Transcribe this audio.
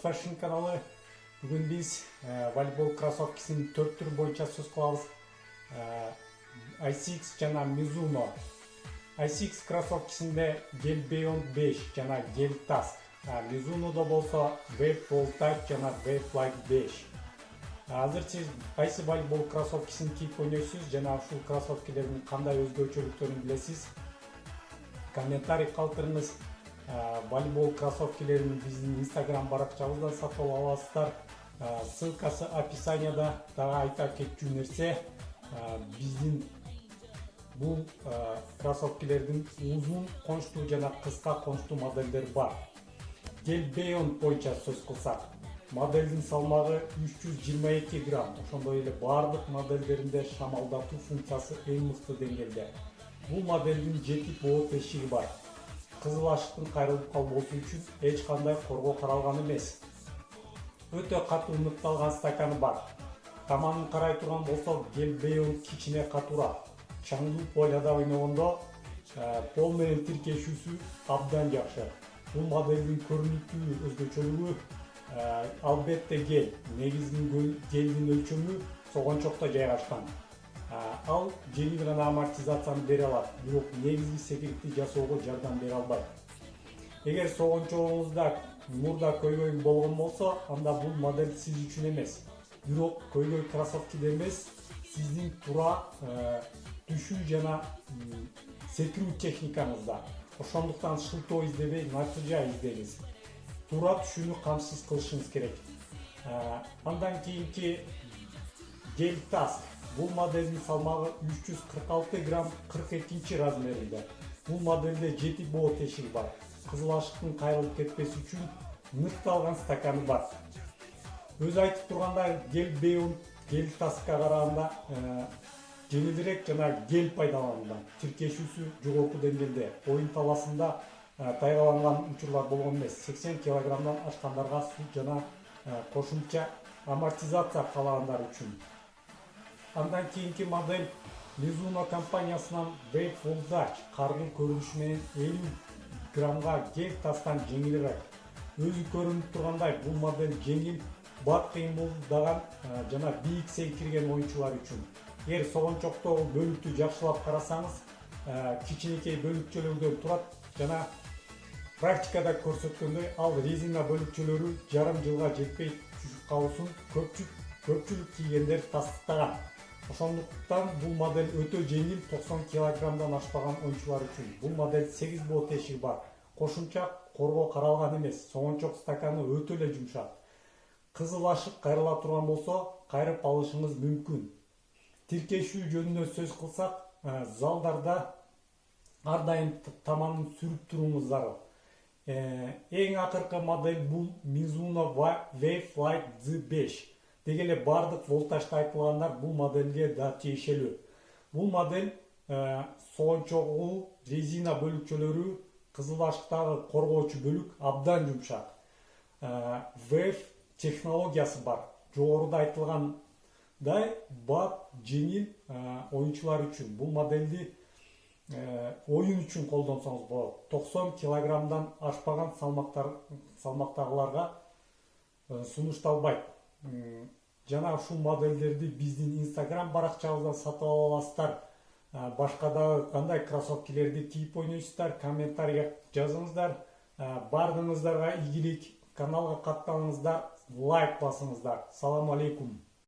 Fashion kanalı. Bugün biz voleybol krossovkisinin 4 tür boyunca söz kılabız. ICX жана Mizuno. ICX krossovkisinde Gel Beyond 5 жана Gel Task. Mizuno'da bolsa Wave Voltage жана Wave Light 5. Азыр сиз кайсы voleybol krossovkисин кийип ойнойсуз жана ушул krossovкилердин кандай өзгөчөлүктөрүн билесиз? Комментарий калтырыңыз. Voleybol krossovкилерин биздин Instagram баракчабыздан сатып ала аласыздар. Ссылкасы описанияда. Дагы айта кетчү нерсе, биздин бул krossovкилердин узун кончтуу жана кыска кончтуу модельдери бар. Gel Beyond боюнча сөз кылсак, модельдин салмагы 322 грамм. Ошондой эле бардык модельдеринде шамалдатуу функциясы эң мыкты деңгээлде. Бул модельдин 7 боо тешиги бар. Кызыл ашыктын кайрылып калбоосу үчүн эч кандай коргоо каралган эмес. Өтө катуу ныкталган стаканы бар. Таманын карай турган болсок, Gel Beyond кичине катуураак. Чаңдуу поляда ойногондо пол менен тиркешүүсү абдан жакшы. Бул модельдин көрүнүктүү өзгөчөлүгү албетте гель. Негизги гелдин өлчөмү согончокто жайгашкан. Ал жеңил гана амортизацияны бере алат, бирок негизги секирикти жасоого жардам бере албайт. Эгер согончогуңузда мурда көйгөй болгон болсо, анда бул модель сиз үчүн эмес. Бирок көйгөй кроссовкиде эмес, сиздин туура түшүү жана секирүү техникаңызда. Ошондуктан шылтоо издебей, натыйжа издеңиз. Туура түшүүнү камсыз кылышыңыз керек. Андан кийинки Gel Task. Бул модельдин салмагы 346 грамм 42 размеринде. Бул модельде 7 боо тешиги бар. Кызыл ашыктын кайрылып кетпеси үчүн ныкталган стаканы бар. Өзү айтып тургандай, Gel Beyond Gel Taskка караганда жеңилирээк жана гель пайдаланылган. Тиркешүүсү жогорку деңгээлде. Оюн таласында тайгаланган учурлар болгон эмес. 80 килограммдан ашкандарга суу жана кошумча амортизация каалагандар үчүн. Андан кийинки модель Mizuno компаниясынан Wave Voltage. Кардын көрүнүшү менен 50 граммга Gel Task'тан жеңилирээк. Өзү көрүнүп тургандай, бул модель жеңил, бат кыймылдаган жана бийик секирген оюнчулар үчүн. Эгер согончоктогу бөлүктү жакшылап карасаңыз, кичинекей бөлүкчөлөрдөн турат жана практикада көрсөткөндөй, ал резина бөлүкчөлөрү жарым жылга жетпей түшүп калуусун көпчүлүк кийгендер тастыктаган. Ошондуктан бул модель өтө жеңил, 90 килограммдан ашпаган оюнчулар үчүн. Бул модель 8 боо тешиги бар. Кошумча коргоо каралган эмес. Согончок стаканы өтө эле жумшак. Кызыл ашык кайрыла турган болсо, кайрып алышыңыз мүмкүн. Тиркешүү жөнүндө сөз кылсак, залдарда ар дайым таманын сүрүп туруңуз зарыл. Эң акыркы модель бул Mizuno Wave Light Z5. Деги эле бардык волтажда айтылгандар бул модельге да тиешелүү. Бул модель согончогу, резина бөлүкчөлөрү, кызыл ашыктагы коргоочу бөлүк абдан жумшак. Wave технологиясы бар. Жогоруда айтылгандай, бат жеңил оюнчулар үчүн. Бул модельди оюн үчүн колдонсоңуз болот. 90 килограммдан ашпаган салмактагыларга сунушталбайт. Жана ушул модельдерди биздин Instagram баракчабыздан сатып ала аласыздар. Башка дагы кандай кроссовкилерди кийип ойнойсуздар, комментарийге жазыңыздар. Бардыгыңыздарга ийгилик, каналга катталыңыздар, лайк басыңыздар. Салам алейкум.